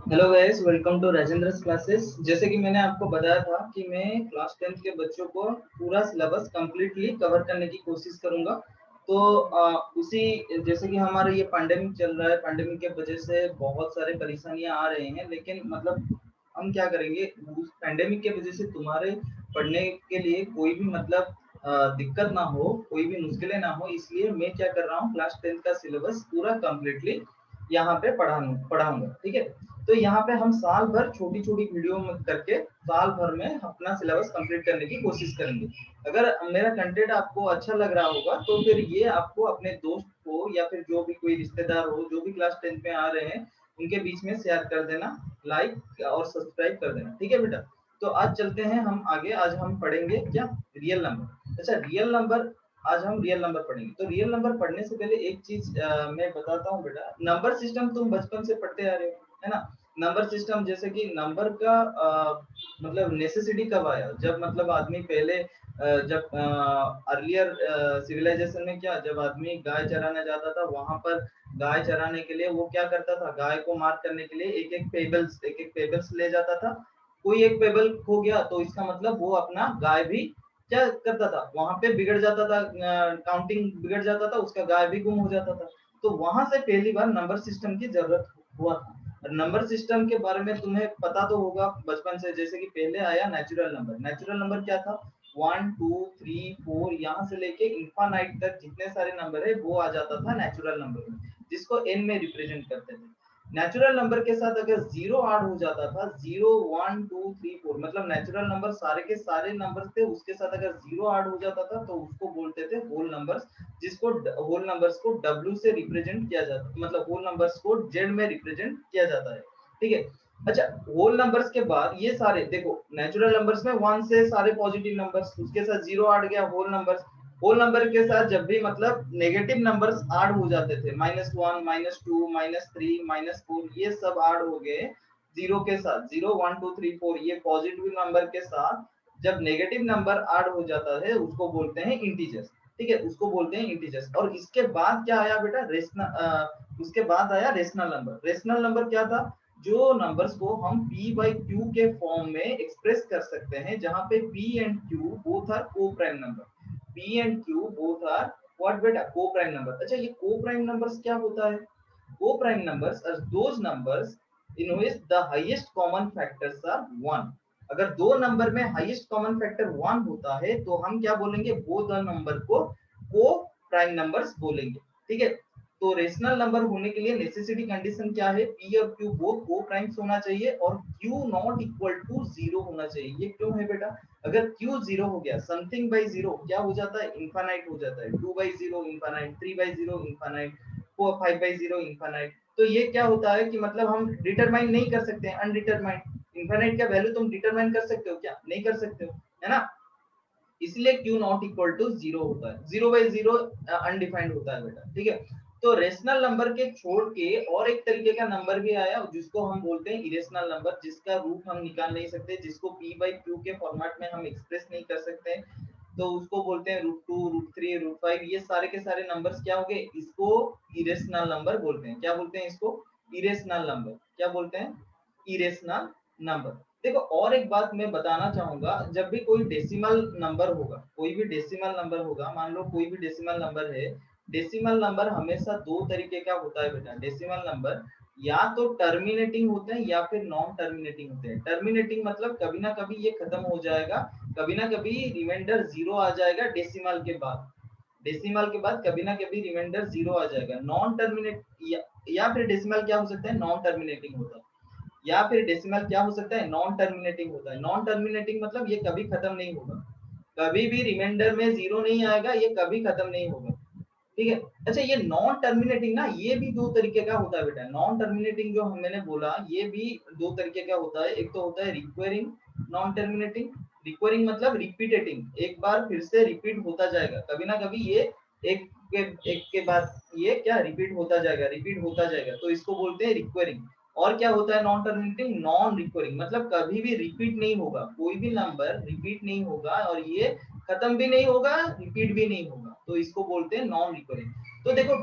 Hello guys, welcome to Rajendra classes. जैसे कि मैंने आपको बताया था कि मैं क्लास 10th के बच्चों को पूरा सिलेबस कंप्लीटली कवर करने की कोशिश करूंगा। तो उसी जैसे कि हमारा ये पैंडेमिक चल रहा है, पैंडेमिक के वजह से बहुत सारे परेशानियां आ रहे हैं, लेकिन मतलब हम क्या करेंगे, उस पैंडेमिक के वजह से तुम्हारे पढ़ने के लिए कोई भी मतलब दिक्कत ना हो, कोई भी मुश्किलें ना हो, इसलिए मैं क्या कर रहा हूँ, क्लास 10th का सिलेबस पूरा कंप्लीटली यहाँ पे पढ़ाऊंगा। ठीक है। तो यहाँ पे हम साल भर छोटी छोटी वीडियो में करके साल भर में अपना सिलेबस कंप्लीट करने की कोशिश करेंगे। अगर मेरा कंटेंट आपको अच्छा लग रहा होगा तो फिर ये आपको अपने दोस्त को या फिर जो भी कोई रिश्तेदार हो जो भी क्लास 10 में आ रहे हैं उनके बीच में शेयर कर देना, लाइक और सब्सक्राइब कर देना। ठीक है बेटा। तो आज चलते हैं हम आगे। आज हम पढ़ेंगे क्या, रियल नंबर। अच्छा, रियल नंबर। आज हम रियल नंबर पढ़ेंगे। तो रियल नंबर पढ़ने से पहले एक चीज मैं बताता हूँ बेटा। नंबर सिस्टम तुम बचपन से पढ़ते आ रहे हो, है ना। नंबर सिस्टम जैसे कि नंबर का मतलब नेसेसिटी कब आया, जब मतलब आदमी पहले जब अर्लियर सिविलाइजेशन में क्या, जब आदमी गाय चराने जाता था, वहां पर गाय चराने के लिए वो क्या करता था, गाय को मार करने के लिए एक एक पेबल्स ले जाता था। कोई एक पेबल खो गया तो इसका मतलब वो अपना गाय भी क्या करता था, वहां पे बिगड़ जाता था, काउंटिंग बिगड़ जाता था, उसका गाय भी गुम हो जाता था। तो वहां से पहली बार नंबर सिस्टम की जरूरत हुआ था। नंबर सिस्टम के बारे में तुम्हें पता तो होगा बचपन से। जैसे कि पहले आया नेचुरल नंबर। नेचुरल नंबर क्या था, 1 2 3 4 यहाँ से लेके इंफानाइट तक जितने सारे नंबर है वो आ जाता था नेचुरल नंबर में, जिसको एन में रिप्रेजेंट करते थे। नेचुरल नंबर के साथ अगर जीरो ऐड हो जाता था, 0 1 2 3 4, मतलब नेचुरल नंबर सारे के सारे नंबर थे, उसके साथ अगर जीरो ऐड हो जाता था तो उसको बोलते थे होल नंबर्स, जिसको होल नंबर्स को डब्ल्यू से रिप्रेजेंट किया जाता है, मतलब होल नंबर्स को जेड में रिप्रेजेंट किया जाता है। ठीक है। अच्छा, होल नंबर्स के बाद ये सारे देखो, नेचुरल नंबर्स में वन से सारे पॉजिटिव नंबर्स, उसके साथ जीरो ऐड गया, होल नंबर्स। होल नंबर के साथ जब भी मतलब नेगेटिव नंबर्स ऐड हो जाते थे, -1 -2 -3 -4, ये सब ऐड हो गए जीरो के साथ। 0 1 2 3 4 ये पॉजिटिव नंबर के साथ जब नेगेटिव नंबर ऐड हो जाता है उसको बोलते हैं इंटीजर्स। ठीक है, उसको बोलते हैं इंटीजर्स। और इसके बाद क्या आया बेटा, उसके बाद आया रेशनल नंबर। रेशनल नंबर क्या था, जो नंबर्स को हम p बाई क्यू के फॉर्म में एक्सप्रेस कर सकते हैं, जहां पे p and q both are को prime number. p and q both are what बेटा, को प्राइम नंबर। अच्छा, ये को प्राइम नंबर्स क्या होता है, co prime numbers are those numbers in which the highest common factors are 1। अगर दो नंबर में हाईएस्ट कॉमन फैक्टर 1 होता है तो हम क्या बोलेंगे, वो दो नंबर को प्राइम नंबर्स बोलेंगे। ठीक है। तो रेशनल नंबर होने के लिए नेसेसिटी कंडीशन क्या है, p और q बोथ को प्राइम्स होना चाहिए और q not equal to zero होना चाहिए। ये क्यों है बेटा, अगर q जीरो हो गया, समथिंग बाई जीरो क्या हो जाता है, इनफाइनाइट हो जाता है। 2 by zero infinite, 3 by zero infinite, 5 by zero infinite. तो ये क्या होता है कि मतलब हम डिटरमाइन नहीं कर सकते हैं, अनडिटरमाइंड। इनफाइनाइट का वैल्यू तुम डिटरमाइन कर सकते हो क्या, नहीं कर सकते हो, है ना। इसलिए q not equal to zero होता है, जीरो बाई जीरो अनडिफाइंड होता है बेटा। ठीक है। तो रेशनल नंबर के छोड़ के और एक तरीके का नंबर भी आया जिसको हम बोलते हैं इरेशनल नंबर, जिसका रूट हम निकाल नहीं सकते, जिसको p बाई क्यू के फॉर्मेट में हम एक्सप्रेस नहीं कर सकते। तो उसको बोलते हैं √2 √3 √5। ये सारे के सारे नंबर्स क्या हो गए, इसको इरेशनल नंबर बोलते हैं। क्या बोलते हैं इसको, इरेशनल नंबर। क्या बोलते हैं, इरेशनल नंबर। देखो, और एक बात मैं बताना चाहूंगा, जब भी कोई डेसिमल नंबर होगा, कोई भी डेसिमल नंबर होगा, मान लो कोई भी डेसिमल नंबर है, डेसिमल नंबर हमेशा दो तरीके का होता है बेटा। डेसिमल नंबर या तो टर्मिनेटिंग होते हैं या फिर नॉन टर्मिनेटिंग होते हैं। टर्मिनेटिंग मतलब कभी ना कभी ये खत्म हो जाएगा, कभी ना कभी रिमाइंडर जीरो आ जाएगा डेसिमल के बाद। डेसिमल के बाद कभी ना कभी रिमाइंडर जीरो आ जाएगा। नॉन टर्मिनेट या फिर डेसिमल क्या हो सकता है, नॉन टर्मिनेटिंग होता है। या फिर डेसिमल क्या हो सकता है, नॉन टर्मिनेटिंग होता है। नॉन टर्मिनेटिंग मतलब ये कभी खत्म नहीं होगा, कभी भी रिमाइंडर में जीरो नहीं आएगा, ये कभी खत्म नहीं होगा। ठीक है। अच्छा, ये नॉन टर्मिनेटिंग ना, ये भी दो तरीके का होता है बेटा। नॉन टर्मिनेटिंग जो मैंने बोला ये भी दो तरीके का होता है। एक तो होता है रिक्वेरिंग नॉन टर्मिनेटिंग। रिक्वेरिंग मतलब रिपीटेटिंग, एक बार फिर से रिपीट होता जाएगा, कभी ना कभी ये एक एक के बाद ये क्या रिपीट होता जाएगा, रिपीट होता जाएगा, तो इसको बोलते हैं रिक्वेरिंग। और क्या होता है नॉन टर्मिनेटिंग, नॉन रिक्वेरिंग मतलब कभी भी रिपीट नहीं होगा, कोई भी नंबर रिपीट नहीं होगा और ये खत्म भी नहीं होगा, रिपीट भी नहीं होगा, तो इसको बोलते हैं नॉन रिकरिंग। तो देखो,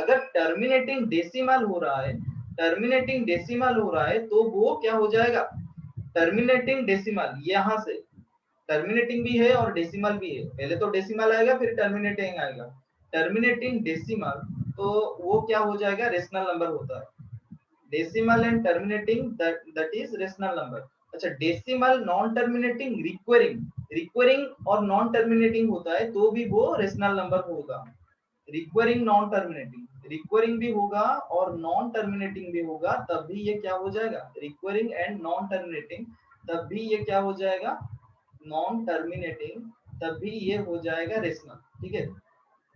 अगर टर्मिनेटिंग डेसिमल हो रहा है, टर्मिनेटिंग डेसिमल हो रहा है तो वो क्या हो जाएगा, टर्मिनेटिंग डेसिमल, यहां से टर्मिनेटिंग भी है और डेसिमल भी है, पहले तो डेसिमल आएगा फिर टर्मिनेटिंग आएगा, टर्मिनेटिंग डेसिमल, तो वो क्या हो जाएगा, रेशनल नंबर होता है, decimal and terminating that is rational number. अच्छा, डेसिमल नॉन टर्मिनेटिंग रिक्वेरिंग, रिक्वेरिंग और नॉन टर्मिनेटिंग होता है तो भी वो रेशनल नंबर होगा, रिक्वेरिंग नॉन टर्मिनेटिंग, रिक्वेरिंग भी होगा और नॉन टर्मिनेटिंग भी होगा, तब भी ये क्या हो जाएगा, रिक्वेरिंग एंड नॉन टर्मिनेटिंग, तब भी ये क्या हो जाएगा, नॉन टर्मिनेटिंग, तब भी ये हो जाएगा रेशनल, ठीक है,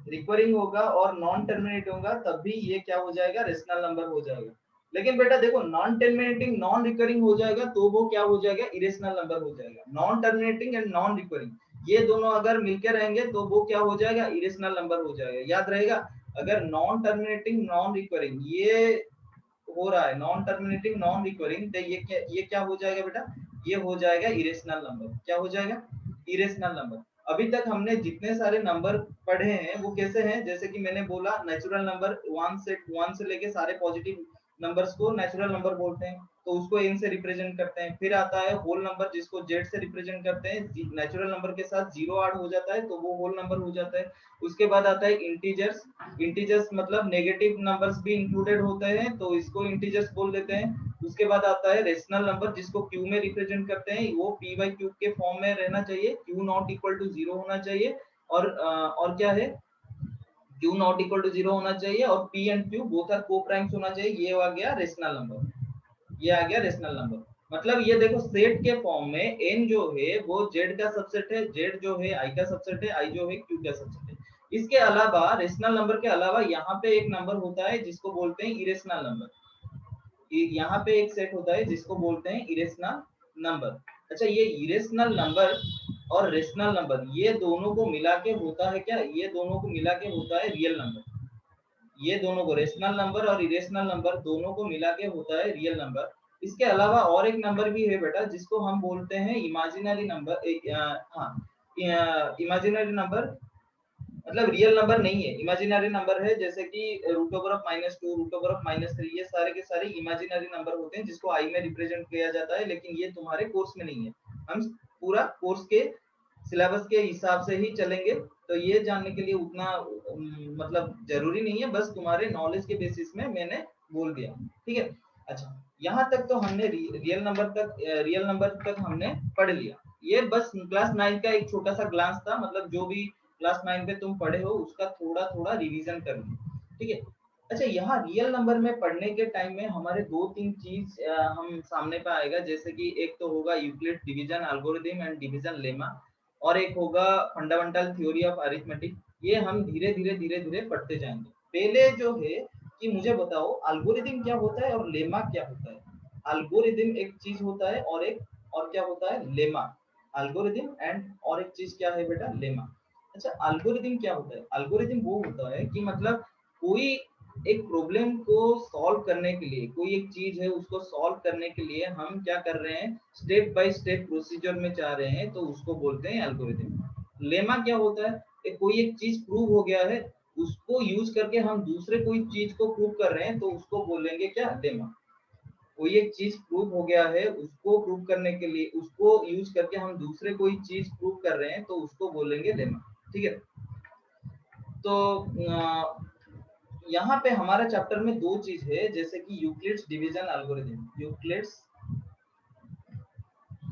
रिक्वेरिंग होगा और नॉन टर्मिनेट होगा तब भी ये क्या हो जाएगा, रेशनल नंबर हो जाएगा। लेकिन बेटा देखो, नॉन टर्मिनेटिंग नॉन रिकरिंग हो जाएगा तो वो क्या हो जाएगा, इरेशनल नंबर हो जाएगा, non terminating and non recurring ये दोनों अगर मिलकर रहेंगे तो वो क्या हो जाएगा, इरेशनल नंबर हो जाएगा, याद रहेगा। अगर नॉन टर्मिनेटिंग नॉन रिकरिंग ये हो रहा है, नॉन टर्मिनेटिंग नॉन रिकरिंग, तो ये क्या हो जाएगा बेटा, ये हो जाएगा इरेशनल नंबर, क्या हो जाएगा, इरेशनल नंबर। अभी तक हमने जितने सारे नंबर पढ़े हैं वो कैसे हैं, जैसे कि मैंने बोला नेचुरल नंबर 1 से लेके सारे पॉजिटिव नंबर्स को नेचुरल नंबर बोलते हैं, तो उसको n से रिप्रेजेंट करते हैं। फिर आता है होल नंबर जिसको z से रिप्रेजेंट करते हैं, नेचुरल नंबर के साथ जीरो ऐड हो जाता है तो वो होल नंबर हो जाता है। उसके बाद आता है इंटीजर्स, इंटीजर्स मतलब नेगेटिव नंबर्स भी इंक्लूडेड होते हैं तो इसको इंटीजर्स बोल देते हैं। उसके बाद आता है रेशनल नंबर जिसको क्यू में रिप्रेजेंट करते हैं, वो पी बाई क्यू के फॉर्म में रहना चाहिए, q not equal to zero होना चाहिए, और क्या है, q not equal to zero होना चाहिए, और p and q both are co primes होना चाहिए, ये आ गया रेशनल नंबर, ये आ गया रेशनल नंबर। मतलब ये देखो सेट के फॉर्म में n जो है वो z का सबसेट है, z जो है i का सबसेट है, i जो है q का सबसेट है। इसके अलावा रेशनल नंबर के अलावा यहाँ पे एक नंबर होता है जिसको बोलते हैं इरेशनल नंबर, यहाँ पे एक सेट होता है जिसको बोलते हैं इरेशनल नंबर। अच्छा, ये इरेशनल नंबर और रेशनल नंबर ये दोनों को मिला के होता है क्या, ये दोनों को मिला के होता है रियल नंबर, ये दोनों को रेशनल नंबर और इरेशनल नंबर दोनों को मिला के होता है रियल नंबर। इसके अलावा और एक नंबर भी है बेटा जिसको हम बोलते हैं इमेजिनरी नंबर, हाँ, इमेजिनरी नंबर मतलब रियल नंबर नहीं है, इमेजिनरी नंबर है, जैसे कि root over of -2, root over of -3, ये सारे के सारे इमेजिनरी नंबर होते हैं जिसको आई में रिप्रेजेंट किया जाता है, लेकिन ये तुम्हारे कोर्स में नहीं है। हम पूरा कोर्स के सिलेबस के हिसाब से ही चलेंगे, तो ये जानने के लिए उतना मतलब जरूरी नहीं है, बस तुम्हारे नॉलेज के बेसिस में मैंने बोल दिया, ठीक है। अच्छा, यहाँ तक तो हमने रियल नंबर तक हमने पढ़ लिया। ये बस क्लास 9 का एक छोटा सा ग्लांस था, मतलब जो भी क्लास 9 पे तुम पढ़े हो उसका थोड़ा थोड़ा रिवीजन कर लो, ठीक है। अच्छा, यहाँ रियल नंबर में पढ़ने के टाइम में हमारे दो तीन चीज हम सामने पे आएगा, जैसे कि एक तो होगा Euclid division algorithm and division lemma, और एक होगा फंडामेंटल थ्योरी ऑफ अरिथमेटिक। ये हम धीरे धीरे धीरे धीरे पढ़ते जाएंगे। पहले जो है कि मुझे बताओ एल्गोरिथम क्या होता है और लेमा क्या होता है। एल्गोरिथम एक चीज होता है और क्या होता है, लेमा। एल्गोरिथम एंड और एक चीज क्या है बेटा, लेमा। अच्छा, एल्गोरिथम क्या होता है, एल्गोरिथम वो होता है कि मतलब कोई एक प्रॉब्लम को सॉल्व करने के लिए, कोई एक चीज है उसको सॉल्व करने के लिए हम क्या कर रहे हैं, स्टेप बाय स्टेप प्रोसीजर में जा रहे हैं, तो उसको बोलते हैं एल्गोरिथम। लेमा क्या होता है, कोई एक चीज प्रूव हो गया है, उसको यूज करके हम दूसरे कोई चीज को प्रूव कर रहे हैं, तो उसको बोलेंगे क्या, लेमा। कोई एक चीज प्रूव हो गया है, उसको प्रूव करने के लिए उसको यूज करके हम दूसरे कोई चीज प्रूव कर रहे हैं, तो उसको बोलेंगे लेमा, ठीक है। तो यहाँ पे हमारा चैप्टर में दो चीज है, जैसे कि Euclid's division algorithm, Euclid's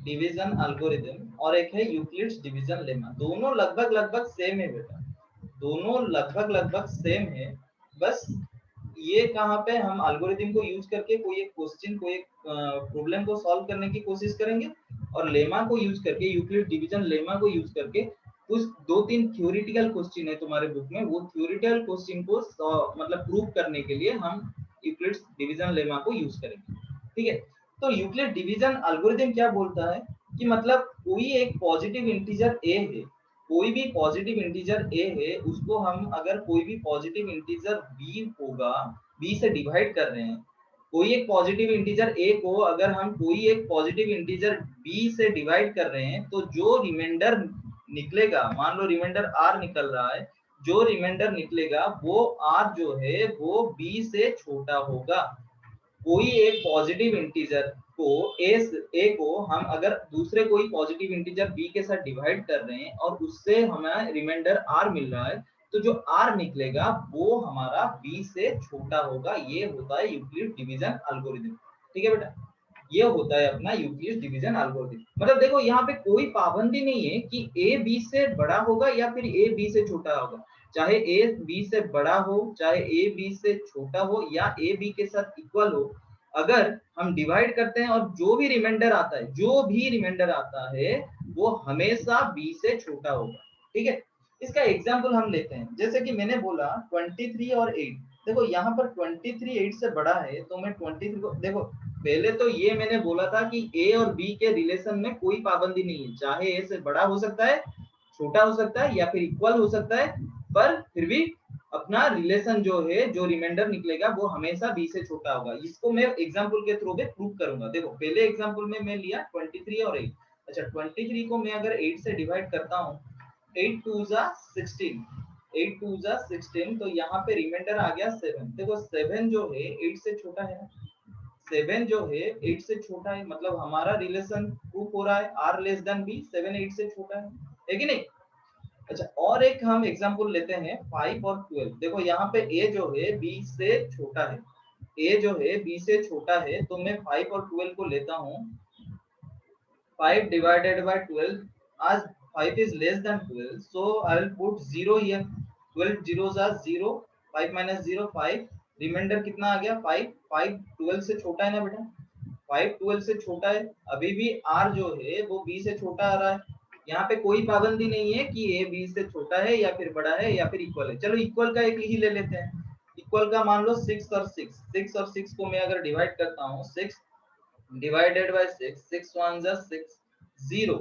division algorithm, और एक है यूक्लिड्स डिवीजन लेमा। दोनों लगभग लगभग सेम है बेटा, दोनों लगभग लगभग सेम है। बस ये कहाँ पे हम एल्गोरिथम को यूज करके कोई एक क्वेश्चन, कोई एक प्रॉब्लम को सॉल्व करने की कोशिश करेंगे, और लेमा को यूज करके, यूक्लिड डिवीजन लेमा को यूज करके कुछ दो तीन थ्योरेटिकल क्वेश्चन है तुम्हारे बुक में, वो थ्योरेटिकल क्वेश्चन को मतलब प्रूव करने के लिए हम यूक्लिड डिवीजन लेमा को यूज करेंगे, ठीक है। तो यूक्लिड डिवीजन एल्गोरिथम क्या बोलता है कि मतलब कोई एक पॉजिटिव इंटीजर ए है, कोई भी पॉजिटिव इंटीजर ए है, उसको हम अगर कोई भी पॉजिटिव इंटीजर बी होगा, बी से डिवाइड कर रहे हैं, कोई एक पॉजिटिव इंटीजर ए को अगर हम कोई एक पॉजिटिव इंटीजर बी से डिवाइड कर रहे हैं, तो जो रिमाइंडर निकलेगा, मान लो रिमाइंडर आर निकल रहा है, जो रिमाइंडर निकलेगा वो आर जो है वो बी से छोटा होगा, कोई एक पॉजिटिव इंटीजर को ए को हम अगर दूसरे कोई पॉजिटिव इंटीजर बी के साथ डिवाइड कर रहे हैं और उससे हमें रिमाइंडर आर मिल रहा है, तो जो आर निकलेगा वो हमारा बी से छोटा होगा। ये होता है यूक्लिड डिवीजन एल्गोरिथम। ठीक है बेटा, ये होता है अपना यूक्लिड डिवीजन एल्गोरिथम। मतलब देखो यहाँ पे कोई पाबंदी नहीं है कि ए बी से बड़ा होगा या फिर ए बी से छोटा होगा। चाहे ए बी से बड़ा हो, चाहे ए बी से छोटा हो, या ए बी के साथ इक्वल हो, अगर हम डिवाइड करते हैं और जो भी रिमाइंडर आता है, जो भी रिमाइंडर आता है वो हमेशा बी से छोटा होगा। ठीक है, इसका एग्जाम्पल हम लेते हैं। जैसे कि मैंने बोला 23 और 8। देखो यहाँ पर 23 8 से बड़ा है, तो मैं 23 को देखो, पहले तो ये मैंने बोला था कि ए और बी के रिलेशन में कोई पाबंदी नहीं है, चाहे ए से बड़ा हो सकता है, छोटा हो सकता है, या फिर इक्वल हो सकता है, पर फिर भी अपना रिलेशन जो है, जो रिमाइंडर निकलेगा वो हमेशा बी से छोटा होगा। इसको मैं एग्जांपल के थ्रू में प्रूव करूंगा। देखो पहले एग्जांपल में मैं लिया 23 और 8। अच्छा, 23 को मैं अगर 8 से डिवाइड करता हूँ, 8 2 जा 16, 8 2 जा 16, तो यहाँ पे रिमाइंडर आ गया 7। देखो 7 जो है 8 से छोटा है, 7 जो है 8 से छोटा है, मतलब हमारा रिलेशन प्रूफ हो रहा है आर लेस देन बी, 7 8 से छोटा है कि नहीं। अच्छा, और एक हम एग्जांपल लेते हैं 5 और 12। देखो यहाँ पे ए जो है बी से छोटा है, ए जो है बी से छोटा है, तो मैं 5 और 12 को लेता हूँ। 5 divided by 12, as 5 is less than 12, so I will put 0 here. 12 zeros are 0, 5 minus 0 5, reminder कितना आ गया 5। 5 12 से छोटा है ना बेटा, 5 12 से छोटा है, अभी भी r जो है वो b से छोटा आ रहा है। यहाँ पे कोई पाबंदी नहीं है कि a b से छोटा है या फिर बड़ा है या फिर इक्वल है। चलो इक्वल का एक ही ले लेते हैं। इक्वल का मान लो 6 और 6, 6 और 6 को मैं अगर डिवाइड करता हूँ, 6 डिवाइडेड बाय 6, 6 1 जा 6, 0।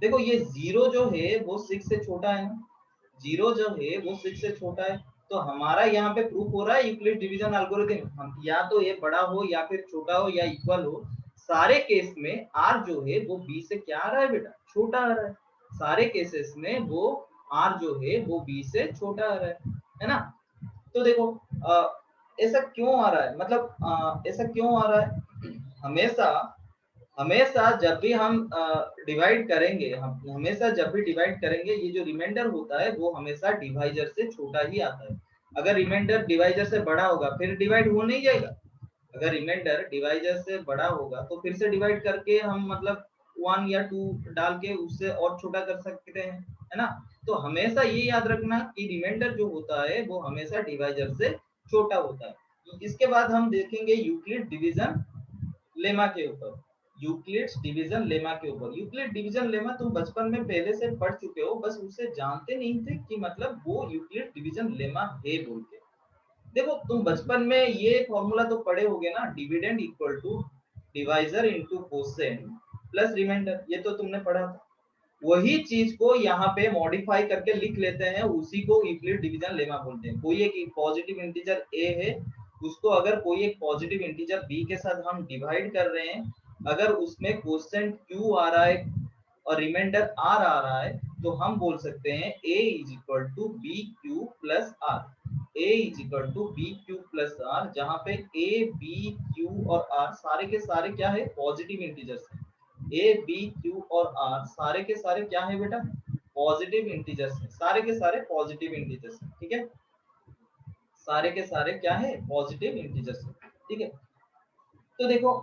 देखो ये 0 जो है वो 6 से छोटा है ना, 0 जो है वो 6 से छोटा है, तो हमारा यहाँ पे प्रूफ हो रहा है यूक्लिड डिवीजन एल्गोरिथम। हम या तो ये बड़ा हो या फिर छोटा हो या इक्वल हो, सारे केस में r जो है वो b से क्या आ रहा है बेटा, छोटा आ रहा है। सारे केसेस में वो r जो है वो b से छोटा आ रहा है ना। तो देखो ऐसा क्यों आ रहा है, मतलब ऐसा क्यों आ रहा है, हमेशा हमेशा जब भी हम डिवाइड करेंगे, हम हमेशा जब भी डिवाइड करेंगे, ये जो रिमाइंडर होता है वो हमेशा डिवाइजर से छोटा ही आता है। अगर रिमाइंडर डिवाइजर से बड़ा होगा फिर डिवाइड हो नहीं जाएगा। अगर रिमाइंडर डिवाइजर से बड़ा होगा तो फिर से डिवाइड करके हम मतलब 1 या 2 डाल के उससे और छोटा कर सकते हैं, है ना। तो हमेशा ये याद रखना कि रिमाइंडर जो होता है वो हमेशा डिवाइजर से छोटा होता है। इसके बाद हम देखेंगे यूक्लिड डिवीजन लेमा के ऊपर, यूक्लिड्स डिवीजन लेमा के ऊपर। यूक्लिड डिवीजन लेमा तुम बचपन में पहले से पढ़ चुके हो, बस उसे जानते नहीं थे कि मतलब वो यूक्लिड डिवीजन लेमा है बोल के। देखो तुम बचपन में ये फॉर्मूला तो पढ़े होगे ना, dividend equal to divisor into quotient plus remainder, ये तो तुमने पढ़ा था। वही चीज को यहाँ पे मॉडिफाई करके लिख लेते हैं, उसी को यूक्लिड डिवीजन लेमा बोलते हैं। कोई एक पॉजिटिव इंटीजर a है, उसको अगर कोई एक पॉजिटिव इंटीजर b के साथ हम डिवाइड कर रहे हैं, अगर उसमें क्वोशेंट q आ रहा है और रिमाइंडर r आ रहा है, तो हम बोल सकते हैं a is equal to b q plus r. a is equal to b q plus r, जहां पे a b q और r सारे के सारे क्या है, पॉजिटिव इंटीजर्स है। ए बी क्यू और आर सारे के सारे क्या है बेटा, पॉजिटिव इंटीजर्स है, सारे के सारे पॉजिटिव इंटीजर्स है। ठीक है, सारे के सारे क्या है, पॉजिटिव इंटीजर्स है। ठीक है, तो देखो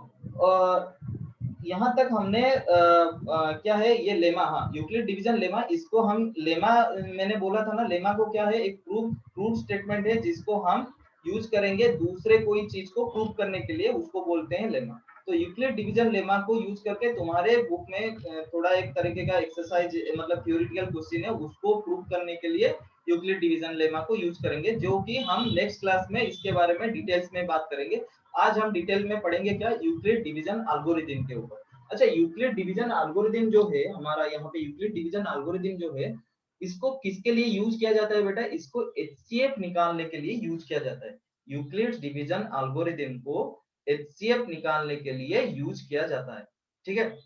यहाँ तक हमने क्या है ये लेमा, हाँ यूक्लिड डिवीजन लेमा, इसको हम लेमा, मैंने बोला था ना, लेमा को क्या है, एक प्रूफ स्टेटमेंट है जिसको हम यूज करेंगे दूसरे कोई चीज को प्रूव करने के लिए, उसको बोलते हैं लेमा। तो यूक्लिड डिवीजन लेमा को यूज करके तुम्हारे बुक में थोड़ा एक तरीके का एक्सरसाइज, मतलब थ्योरेटिकल क्वेश्चन है, उसको प्रूव करने के लिए यूक्लिड डिवीजन लेमा को यूज करेंगे, जो कि हम नेक्स्ट क्लास में इसके बारे में डिटेल्स में बात करेंगे। आज हम डिटेल में पढ़ेंगे क्या, यूक्लिड डिवीजन एल्गोरिथम के ऊपर। अच्छा, यूक्लिड डिवीजन एल्गोरिथम जो है हमारा, यहाँ पे यूक्लिड डिवीजन एल्गोरिथम जो है, इसको किसके लिए यूज किया जाता है बेटा, इसको एचसीएफ निकालने के लिए यूज किया जाता है। यूक्लिड डिवीजन एल्गोरिथम को एचसीएफ निकालने के लिए यूज किया जाता है। ठीक है,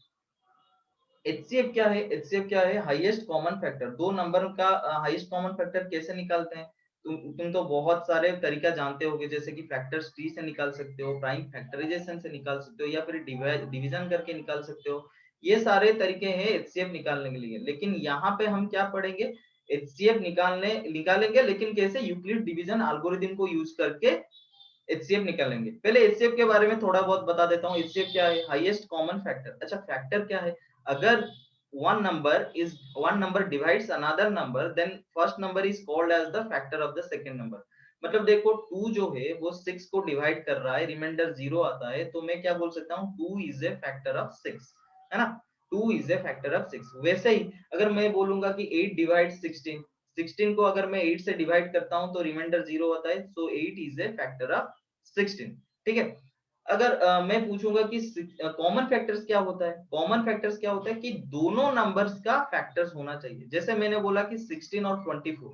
एचसीएफ क्या है, एचसीएफ क्या है, हाईएस्ट कॉमन फैक्टर। दो नंबर का हाईएस्ट कॉमन फैक्टर कैसे निकालते हैं, तुम तो बहुत सारे तरीका जानते होगे, जैसे कि फैक्टर्स ट्री से निकाल सकते हो, प्राइम फैक्टराइजेशन से निकाल सकते हो, या फिर डिवीजन करके निकाल सकते हो। ये सारे तरीके हैं एचसीएफ निकालने के लिए। लेकिन यहाँ पे हम क्या पढ़ेंगे, एचसीएफ निकालेंगे, लेकिन कैसे, यूक्लिड डिवीजन एल्गोरिथम को यूज करके एचसीएफ निकालेंगे। पहले एचसीएफ के बारे में थोड़ा बहुत बता देता हूँ। एचसीएफ क्या है, हाईएस्ट कॉमन फैक्टर। अच्छा, फैक्टर क्या है, अगर one number divides another number, then first number is called as the factor of the second number। मतलब देखो 2 जो है वो 6 को डिवाइड कर रहा है, रिमाइंडर 0 आता है, तो मैं क्या बोल सकता हूँ, 2 is a factor of 6, है ना। 2 is a factor of 6। वैसे ही अगर मैं बोलूंगा कि 8 divides 16, 16 को अगर मैं 8 से डिवाइड करता हूं तो रिमाइंडर 0 आता है, so 8 is a factor of 16। ठीक है। अगर मैं पूछूंगा कि कॉमन फैक्टर्स क्या होता है, कॉमन फैक्टर्स क्या होता है कि दोनों नंबर्स का फैक्टर्स होना चाहिए। जैसे मैंने बोला कि 16 और 24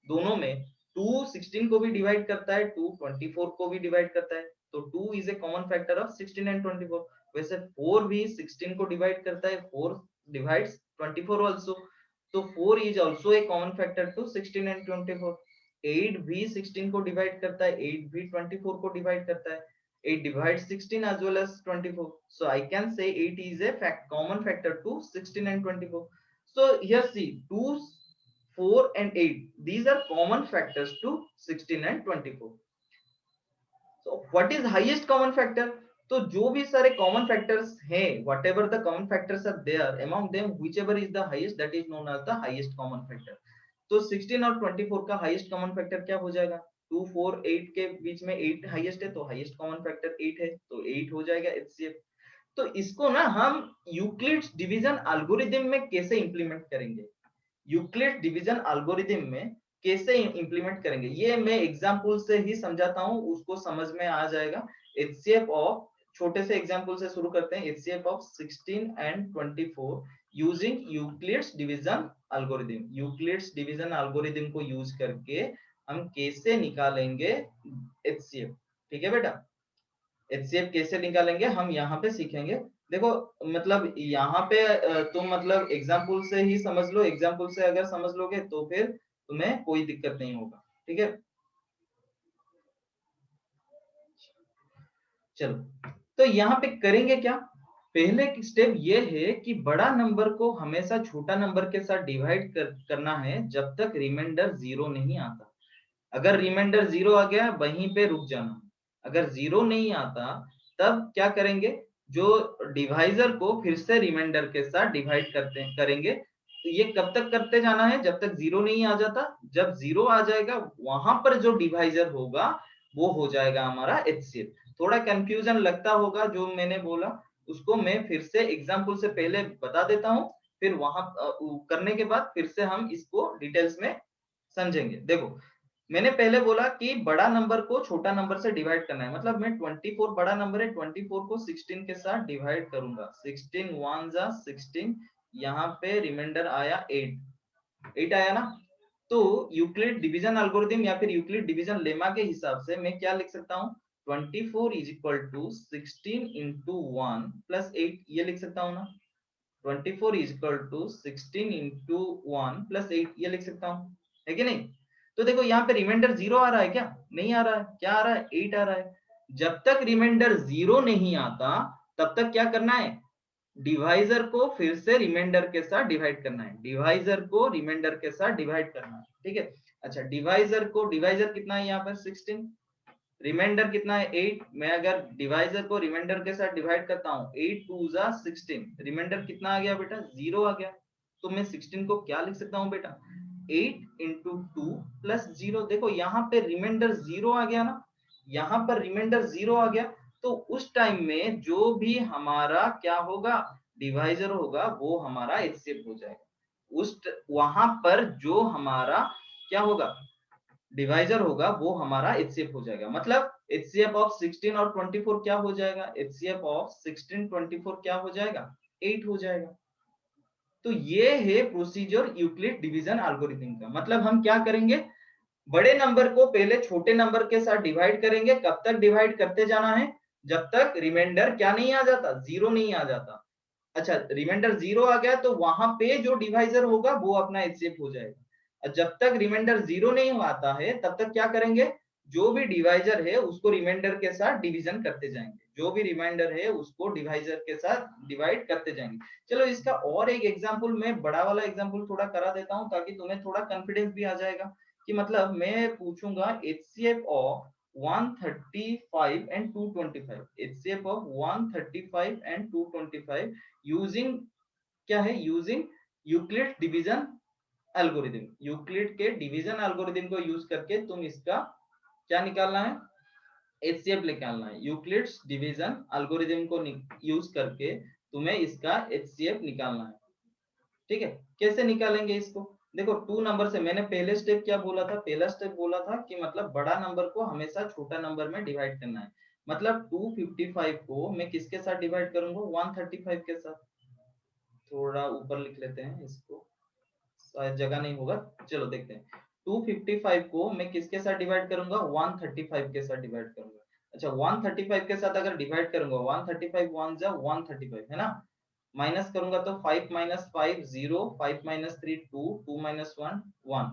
दोनों में 2 16 को भी डिवाइड करता है, 2 24 को भी डिवाइड करता है, तो 2 is a common factor of 16 and 24। वैसे 4 भी 16 को डिवाइड करता है, 4 डिवाइड्स 24 आल्सो, तो 4 is also a common factor to 16 and 24। 8 भी 16 को डिवाइड करता है, 8 भी 24 को डिवाइड करता है। 8 divides 16 as well as 24. So I can say 8 is a common factor to 16 and 24. So here see 2, 4 and 8. These are common factors to 16 and 24. So what is highest common factor? तो जो भी सारे common factors हैं, whatever the common factors are there, among them whichever is the highest, that is known as the highest common factor। तो 16 और 24 का highest common factor क्या हो जाएगा, 2 4 8 के बीच में 8 हाईएस्ट है, तो हाईएस्ट कॉमन फैक्टर 8 है, तो 8 हो जाएगा एचसीएफ। तो इसको ना हम यूक्लिड्स डिवीजन एल्गोरिथम में कैसे इंप्लीमेंट करेंगे, यूक्लिड डिवीजन एल्गोरिथम में कैसे इंप्लीमेंट करेंगे, ये मैं एग्जांपल से ही समझाता हूं, उसको समझ में आ जाएगा। एचसीएफ ऑफ, छोटे से एग्जांपल से शुरू करते हैं। HCF of 16 and 24 using Euclid's division algorithm. Euclid's division algorithm को यूज करके हम कैसे निकालेंगे एचसीएफ। ठीक है बेटा, एचसीएफ कैसे निकालेंगे हम यहाँ पे सीखेंगे। देखो मतलब यहाँ पे तुम मतलब एग्जाम्पल से ही समझ लो, एग्जाम्पल से अगर समझ लोगे तो फिर तुम्हें कोई दिक्कत नहीं होगा। ठीक है, चलो तो यहाँ पे करेंगे क्या, पहले स्टेप ये है कि बड़ा नंबर को हमेशा छोटा नंबर के साथ डिवाइड करना है जब तक रिमाइंडर 0 नहीं आता। अगर रिमाइंडर 0 आ गया वहीं पे रुक जाना, अगर 0 नहीं आता तब क्या करेंगे, जो डिवाइजर को फिर से रिमाइंडर के साथ डिवाइड करेंगे। तो ये कब तक करते जाना है, जब तक 0 नहीं आ जाता। जब 0 आ जाएगा वहां पर जो डिवाइजर होगा वो हो जाएगा हमारा एचसीएफ। थोड़ा कंफ्यूजन लगता होगा जो मैंने बोला, उसको मैं फिर से एग्जांपल से पहले बता देता हूं, फिर वहां करने के बाद फिर से हम इसको डिटेल्स में समझेंगे। देखो मैंने पहले बोला कि बड़ा नंबर को छोटा नंबर से डिवाइड करना है, मतलब मैं 24 बड़ा नंबर है, 24 को 16 के साथ डिवाइड करूंगा। 16 1 जा 16, यहाँ पे रिमाइंडर आया 8, 8 आया ना। तो यूक्लिड डिवीजन एल्गोरिथम या फिर यूक्लिड डिवीजन लेमा के हिसाब से मैं क्या लिख सकता हूँ, 24 is equal to 16 into 1 plus 8, ये लिख सकता हूँ ना। 24 is equal to 16 into 1 plus 8, ये लिख सकता हूँ, है कि नहीं। तो देखो यहाँ पे रिमाइंडर 0 आ रहा है क्या, नहीं आ रहा है, क्या आ रहा है, 8 आ रहा है। जब तक रिमाइंडर 0 नहीं आता तब तक क्या करना है, डिवाइजर को फिर से रिमाइंडर के साथ डिवाइड करना है, डिवाइजर को रिमाइंडर के साथ डिवाइड करना है। ठीक है, अच्छा डिवाइजर कितना है यहाँ पर 16, रिमाइंडर कितना है 8। मैं अगर डिवाइजर को रिमाइंडर के साथ डिवाइड करता हूँ, 8 2 जा 16, रिमाइंडर कितना आ गया बेटा, 0 आ गया। तो मैं 16 को क्या लिख सकता हूँ बेटा, 8 इंटू 2 प्लस 0। देखो यहाँ पे रिमाइंडर 0 आ गया ना, यहाँ पर रिमाइंडर 0 आ गया, तो उस टाइम में जो भी हमारा क्या होगा, डिवाइजर होगा वो हमारा एचसीएफ हो जाएगा। वहां पर जो हमारा क्या होगा, डिवाइजर होगा वो हमारा एचसीएफ हो जाएगा। मतलब एचसीएफ ऑफ 16 और 24 क्या हो जाएगा, एचसीएफ ऑफ 16 24 क्या हो जाएगा, 8 हो जाएगा। तो ये है प्रोसीजर यूक्लिड डिवीजन एल्गोरिथम का। मतलब हम क्या करेंगे, बड़े नंबर को पहले छोटे नंबर के साथ डिवाइड करेंगे। कब तक डिवाइड करते जाना है, जब तक रिमाइंडर क्या नहीं आ जाता, 0 नहीं आ जाता। अच्छा रिमाइंडर 0 आ गया तो वहां पे जो डिवाइजर होगा वो अपना एचसीएफ हो जाएगा। जब तक रिमाइंडर 0 नहीं आता है तब तक क्या करेंगे, जो भी डिवाइजर है उसको रिमाइंडर के साथ डिवीजन करते जाएंगे, जो भी रिमाइंडर है उसको डिवाइजर के साथ डिवाइड करते जाएंगे। चलो इसका और एक एग्जांपल, मैं बड़ा वाला एग्जांपल थोड़ा करा देता हूं ताकि तुम्हें थोड़ा कॉन्फिडेंस भी आ जाएगा कि मतलब मैं पूछूंगा HCF of 135 and 225, HCF of 135 and 225 using क्या है, using Euclid division algorithm. Euclid के डिवीजन एल्गोरिदम को यूज करके तुम इसका क्या निकालना है, HCF निकालना है। यूक्लिड्स डिवीजन एल्गोरिदम को यूज करके तुम्हें इसका HCF निकालना है। ठीक है, कैसे निकालेंगे इसको, देखो 2 नंबर से मैंने पहले स्टेप क्या बोला था, पहला स्टेप बोला था कि मतलब बड़ा नंबर को हमेशा छोटा नंबर में डिवाइड करना है। मतलब 255 को मैं किसके साथ डिवाइड करूंगा, 135 के साथ। थोड़ा ऊपर लिख लेते हैं इसको, शायद जगह नहीं होगा, चलो देखते हैं। 255 को मैं किसके साथ डिवाइड करूंगा, 135 के साथ डिवाइड करूंगा। अच्छा 135 के साथ अगर डिवाइड करूंगा, 135 1 जा 135 है ना, माइनस करूंगा तो 5 माइनस 5 0, 5 माइनस 3 2, 2 माइनस 1 1।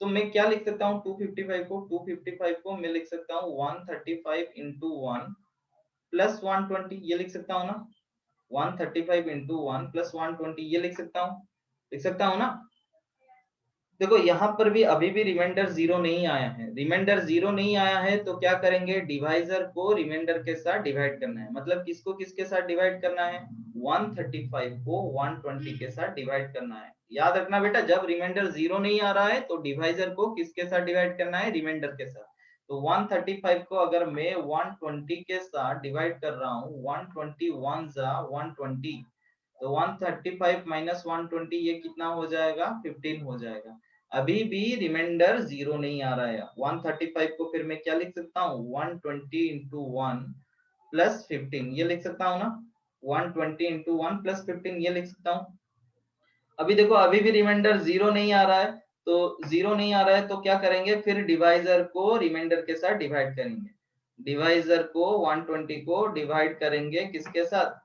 तो मैं क्या लिख सकता हूँ, 255 को मैं लिख सकता हूँ 135 इंटू 1 प्लस 120, ये लिख सकता हूँ ना, 135 इंटू 1 प्लस 120 ये लिख सकता हूँ ना। देखो यहाँ पर भी अभी भी रिमाइंडर 0 नहीं आया है, रिमाइंडर 0 नहीं आया है तो क्या करेंगे, डिवाइजर को रिमाइंडर के साथ डिवाइड करना है। मतलब किसको किसके साथ डिवाइड करना है, 135 को 120 के साथ डिवाइड करना है। याद रखना बेटा, जब रिमाइंडर 0 नहीं आ रहा है तो डिवाइजर को किसके साथ डिवाइड करना है, रिमाइंडर के साथ। तो 135 को अगर मैं 120 के साथ डिवाइड कर रहा हूँ, 121 जा 120, तो 135 माइनस 120 ये कितना हो जाएगा, 15 हो जाएगा। अभी भी रिमाइंडर 0 नहीं आ रहा है। 135 को फिर मैं क्या लिख सकता हूँ, 120 इंटू 1 प्लस 15 ये लिख सकता हूँ ना, 120 इंटू 1 प्लस 15 ये लिख सकता हूँ। अभी देखो अभी भी रिमाइंडर 0 नहीं आ रहा है, तो 0 नहीं आ रहा है तो क्या करेंगे, फिर डिवाइजर को रिमाइंडर के साथ डिवाइड करेंगे। डिवाइजर को 120 को डिवाइड करेंगे किसके साथ,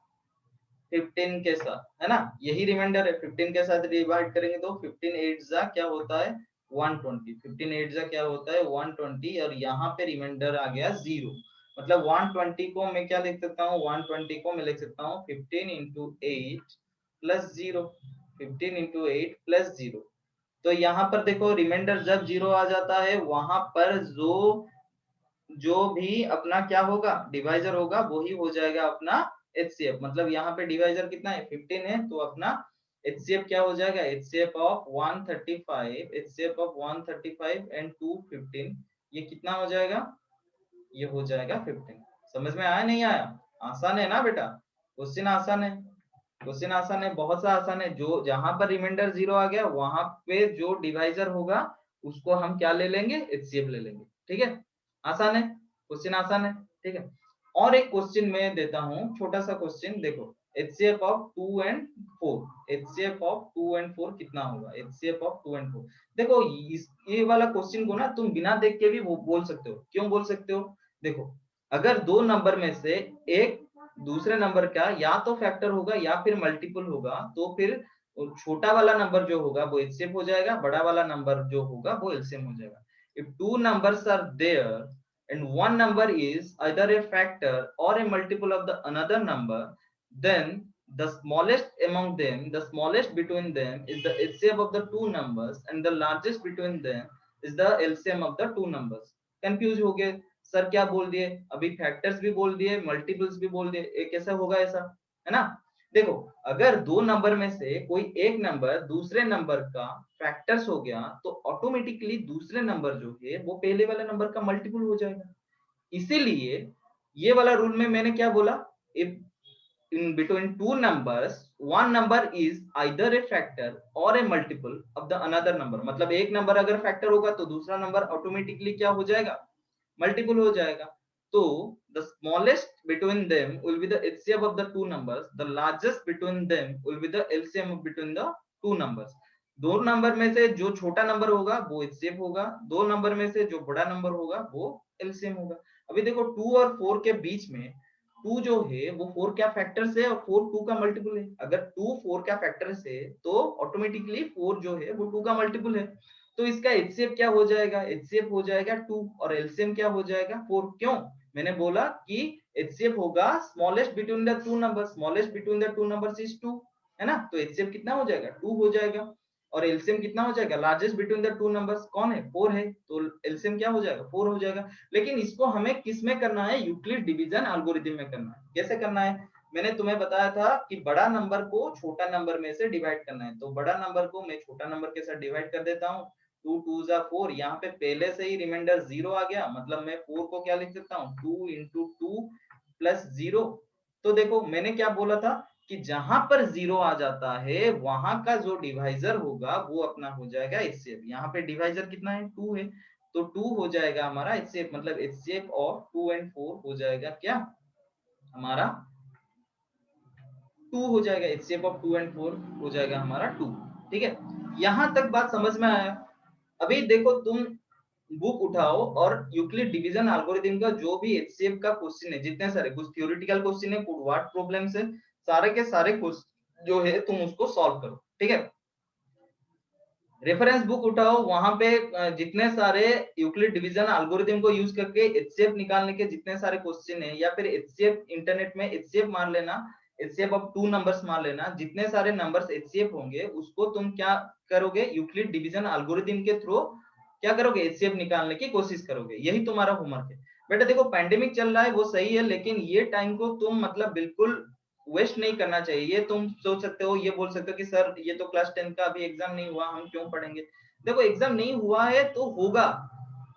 15 के साथ, है ना, यही रिमाइंडर है। 15 के साथ डिवाइड करेंगे तो 15 8 जा क्या होता है, 120, 15 8 जा क्या होता है 120, और यहाँ पे रिमाइंडर आ गया 0। मतलब 120 को मैं क्या लिख सकता हूँ, 120 को मैं लिख सकता हूँ 15 इंटू 8 प्लस 0, 15 इंटू 8 प्लस 0। तो यहाँ पर देखो रिमाइंडर जब 0 आ जाता है वहां पर जो भी अपना क्या होगा, डिवाइजर होगा, वही हो जाएगा अपना HCF। मतलब यहाँ पे डिवाइजर कितना है, 15 है, तो अपना HCF क्या हो जाएगा, HCF of 135, HCF of 135 and 215 ये कितना हो जाएगा, ये हो जाएगा 15। समझ में आया नहीं आया, आसान है ना बेटा, क्वेश्चन आसान है, क्वेश्चन आसान है, बहुत सा आसान है। जो जहां पर रिमाइंडर 0 आ गया वहां पे जो डिवाइजर होगा उसको हम क्या ले लेंगे, HCF ले लेंगे। ठीक है, आसान है, क्वेश्चन आसान है। ठीक है, और एक क्वेश्चन मैं देता हूं, छोटा सा क्वेश्चन देखो, HCF of 2 and 4, HCF of 2 and 4 कितना होगा, HCF ऑफ 2 एंड 4। देखो ये वाला क्वेश्चन को ना तुम बिना देख के भी बोल सकते हो। क्यों बोल सकते हो, देखो अगर दो नंबर में से एक दूसरे नंबर का या तो फैक्टर होगा या फिर मल्टीपल होगा, तो फिर छोटा वाला नंबर जो होगा वो HCF हो जाएगा, बड़ा वाला नंबर जो होगा वो LCM हो जाएगा। If two numbers are there and one number is either a factor or a multiple of the another number, then the smallest among them, the smallest between them is the HCF of the two numbers and the largest between them is the LCM of the two numbers। Confuse हो गए, sir क्या बोल दिए, अभी factors भी बोल दिए, multiples भी बोल दिए, ये कैसे होगा ऐसा, है ना। देखो अगर दो नंबर में से कोई एक नंबर दूसरे नंबर का फैक्टर्स हो गया तो ऑटोमेटिकली दूसरे नंबर जो है वो पहले वाले नंबर का मल्टीपल हो जाएगा। इसीलिए ये वाला रूल में मैंने क्या बोला, if in between two numbers one number is either a factor or a multiple of the another number। मतलब एक नंबर अगर फैक्टर होगा तो दूसरा नंबर ऑटोमेटिकली क्या हो जाएगा, मल्टीपल हो जाएगा। तो the smallest between them will be the HCF of the two numbers, the largest between them will be the LCM between the two numbers। दो नंबर में से जो छोटा नंबर होगा वो HCF होगा, दो नंबर में से जो बड़ा नंबर होगा वो LCM होगा। अभी देखो 2 और 4 के बीच में 2 जो है वो 4 क्या फैक्टर से और 4 2 का मल्टीपल है। अगर 2 4 का फैक्टर से तो ऑटोमेटिकली 4 जो है वो 2 का मल्टीपल है। तो इसका HCF क्या हो जाएगा, HCF हो जाएगा 2 और LCM क्या हो जाएगा 4। क्यों, मैंने बोला कि HCF होगा smallest between the two number, smallest between the two numbers is 2, है ना। तो HCF कितना हो जाएगा 2 हो जाएगा, और एलसीएम कितना हो जाएगा, largest between the two numbers कौन है 4 है, तो एलसीएम क्या हो जाएगा 4 हो जाएगा। लेकिन इसको हमें किस में करना है, यूक्लिड डिवीजन एल्गोरिथम में करना है। कैसे करना है, मैंने तुम्हें बताया था कि बड़ा नंबर को छोटा नंबर में से डिवाइड करना है। तो बड़ा नंबर को मैं छोटा नंबर के साथ डिवाइड कर देता हूँ, 2 2 जा 4, यहाँ पे पहले से ही रिमाइंडर 0 आ गया, मतलब मैं 4 को क्या लिख सकता हूँ 2 इंटू 2 प्लस 0। तो देखो मैंने क्या बोला था कि जहां पर 0 आ जाता है वहां का जो डिवाइजर होगा वो अपना हो जाएगा एचसीएफ। यहाँ पे डिवाइजर कितना है 2 है, तो 2 हो जाएगा हमारा एचसीएफ, मतलब एचसीएफ ऑफ 2 एंड 4 हो जाएगा क्या हमारा 2 हो जाएगा, एचसीएफ ऑफ 2 एंड 4 हो जाएगा हमारा 2। ठीक है, यहां तक बात समझ में आया। अभी देखो तुम बुक उठाओ और यूक्लिड डिवीजन एल्गोरिथम का जो भी एचसीएफ का क्वेश्चन है, जितने सारे कुछ थ्योरेटिकल क्वेश्चन है, कुछ व्हाट प्रॉब्लम्स है, सारे के सारे क्वेश्चन जो है तुम उसको सॉल्व करो। ठीक है, रेफरेंस बुक उठाओ, वहां पे जितने सारे यूक्लिड डिवीजन एल्गोरिथम को यूज करके एचसीएफ निकालने के जितने सारे क्वेश्चन है, या फिर एचसीएफ इंटरनेट में एचसीएफ मार लेना, एचसीएफ ऑफ 2 नंबर्स मार लेना, जितने सारे नंबर्स एचसीएफ होंगे उसको तुम क्या करोगे, यूक्लिड डिवीजन एल्गोरिथम के थ्रू क्या करोगे, एचसीएफ निकालने की कोशिश करोगे। यही तुम्हारा होमवर्क है बेटा। देखो पैंडेमिक चल रहा है वो सही है, लेकिन ये टाइम को तुम मतलब बिल्कुल वेस्ट नहीं करना चाहिए। ये तुम सोच सकते हो, ये बोल सकते हो कि सर ये तो क्लास 10 का अभी एग्जाम नहीं हुआ, हम क्यों पढ़ेंगे। देखो एग्जाम नहीं हुआ है तो होगा,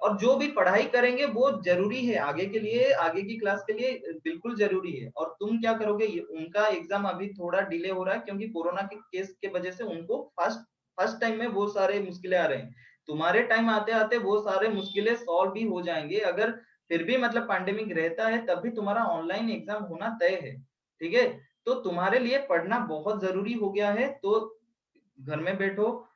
और जो भी पढ़ाई करेंगे वो जरूरी है आगे के लिए, आगे की क्लास के लिए बिल्कुल जरूरी है। और तुम क्या करोगे, उनका एग्जाम अभी थोड़ा डिले हो रहा है क्योंकि कोरोना के केस के वजह से उनको फर्स्ट फर्स्ट टाइम में वो सारे मुश्किलें आ रहे हैं। तुम्हारे टाइम आते आते वो सारे मुश्किलें सॉल्व भी हो जाएंगे। अगर फिर भी मतलब पैंडेमिक रहता है तब भी तुम्हारा ऑनलाइन एग्जाम होना तय है। ठीक है, तो तुम्हारे लिए पढ़ना बहुत जरूरी हो गया है। तो घर में बैठो,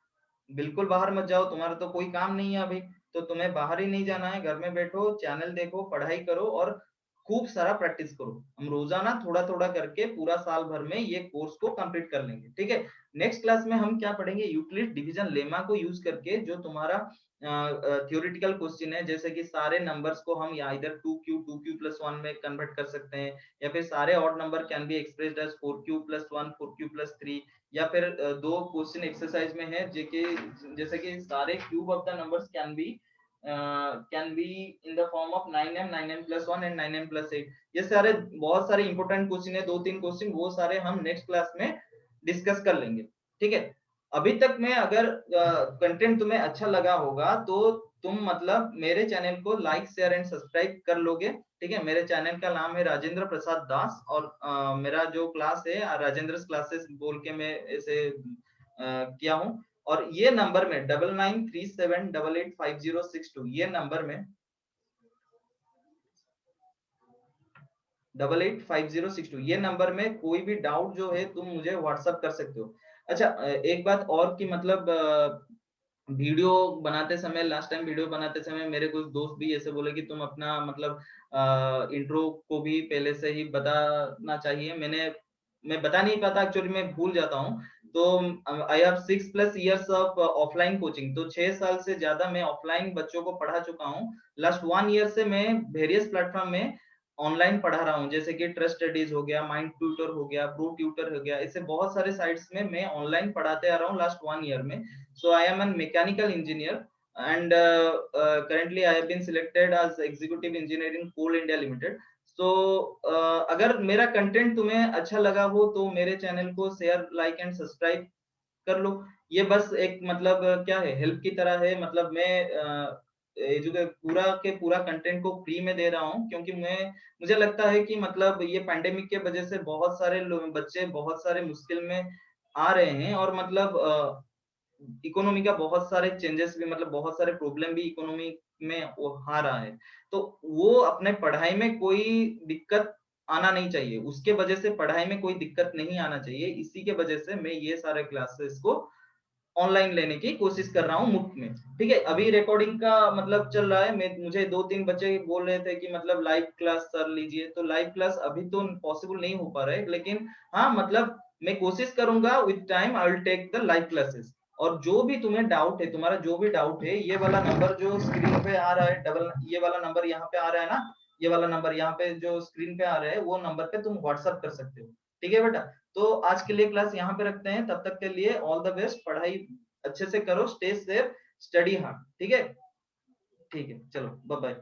बिल्कुल बाहर मत जाओ, तुम्हारा तो कोई काम नहीं है अभी, तो तुम्हें बाहर ही नहीं जाना है, घर में बैठो, चैनल देखो, पढ़ाई करो और खूब सारा प्रैक्टिस करो। हम रोजाना थोड़ा थोड़ा करके पूरा साल भर में ये कोर्स को कंप्लीट कर लेंगे। ठीक है, नेक्स्ट क्लास में हम क्या पढ़ेंगे, यूक्लिड डिवीजन लेमा को यूज करके जो तुम्हारा थ्योरेटिकल क्वेश्चन है, जैसे कि सारे नंबर्स को हम या इधर 2q+ 1 में कन्वर्ट कर सकते हैं, या फिर सारे odd number can be expressed as 4q+1 4q+3, या फिर दो क्वेश्चन एक्सरसाइज में है जेके जैसे कि सारे cube of the numbers can be in the form of 9m 9m+1 and 9m+8। ये सारे बहुत सारे इंपॉर्टेंट क्वेश्चन है, 2-3 क्वेश्चन, वो सारे हम नेक्स्ट क्लास में डिस्कस कर लेंगे। ठीक है, अभी तक में अगर कंटेंट तुम्हें अच्छा लगा होगा तो तुम मतलब मेरे चैनल को लाइक शेयर एंड सब्सक्राइब कर लोगे। ठीक है, मेरे चैनल का नाम है राजेंद्र प्रसाद दास, और मेरा जो क्लास है राजेंद्र क्लासेस बोल के मैं ऐसे किया हूँ। और ये नंबर में 9937885062, ये नंबर में 885062, ये नंबर में कोई भी डाउट जो है तुम मुझे व्हाट्सअप कर सकते हो। अच्छा एक बात और कि मतलब वीडियो बनाते समय, लास्ट टाइम वीडियो बनाते समय मेरे कुछ दोस्त भी ऐसे बोले कि तुम अपना मतलब इंट्रो को भी पहले से ही बताना चाहिए। मैं बता नहीं पाता एक्चुअली, मैं भूल जाता हूँ। तो I have 6+ years of offline coaching, तो 6 साल से ज्यादा मैं ऑफलाइन बच्चों को पढ़ा चुका हूँ। लास्ट 1 year से मैं वेरियस प्लेटफॉर्म में ऑनलाइन पढ़ा रहा हूँ, जैसे कि ट्रस्ट स्टडीज हो गया, माइंड ट्यूटर हो गया, प्रो ट्यूटर हो गया, ऐसे बहुत सारे साइट्स में मैं ऑनलाइन पढ़ाते आ रहा हूँ लास्ट 1 year में। So I am a mechanical engineer, and currently I have been selected as executive engineer in Coal India Limited. So अगर मेरा कंटेंट तुम्हें अच्छा लगा हो तो मेरे चैनल को शेयर लाइक एंड सब्सक्राइब कर लो। ये बस एक मतलब क्या है, हेल्प की तरह है। मतलब मैं पूरा के पूरा कंटेंट को फ्री में दे रहा हूँ, क्योंकि मुझे लगता है कि मतलब ये पैंडेमिक के वजह से बहुत सारे बच्चे बहुत सारे मुश्किल में आ रहे हैं, और मतलब इकोनॉमी का बहुत सारे चेंजेस भी, मतलब बहुत सारे प्रॉब्लम भी इकोनॉमी में वो आ रहा है। तो वो अपने पढ़ाई में कोई दिक्कत आना नहीं चाहिए, उसके वजह से पढ़ाई में कोई दिक्कत नहीं आना चाहिए। इसी के वजह से मैं ये सारे क्लासेस को ऑनलाइन लेने की कोशिश कर रहा हूँ मुफ्त में। ठीक है, अभी रिकॉर्डिंग का मतलब चल रहा है। मुझे 2-3 बच्चे बोल रहे थे कि मतलब लाइव क्लास सर लीजिए, तो लाइव क्लास अभी तो पॉसिबल नहीं हो पा रहा है, लेकिन हाँ मतलब मैं कोशिश करूंगा, with time I will take the live classes. और जो भी तुम्हें डाउट है, तुम्हारा जो भी डाउट है, ये वाला नंबर जो स्क्रीन पे आ रहा है, डबल ये वाला नंबर यहाँ पे आ रहा है ना, ये वाला नंबर यहाँ पे जो स्क्रीन पे आ रहा है, वो नंबर पे तुम व्हाट्सअप कर सकते हो। ठीक है बेटा, तो आज के लिए क्लास यहाँ पे रखते हैं, तब तक के लिए ऑल द बेस्ट, पढ़ाई अच्छे से करो, स्टे सेफ, स्टडी हार्ड। ठीक है, ठीक है, चलो बाय बाय।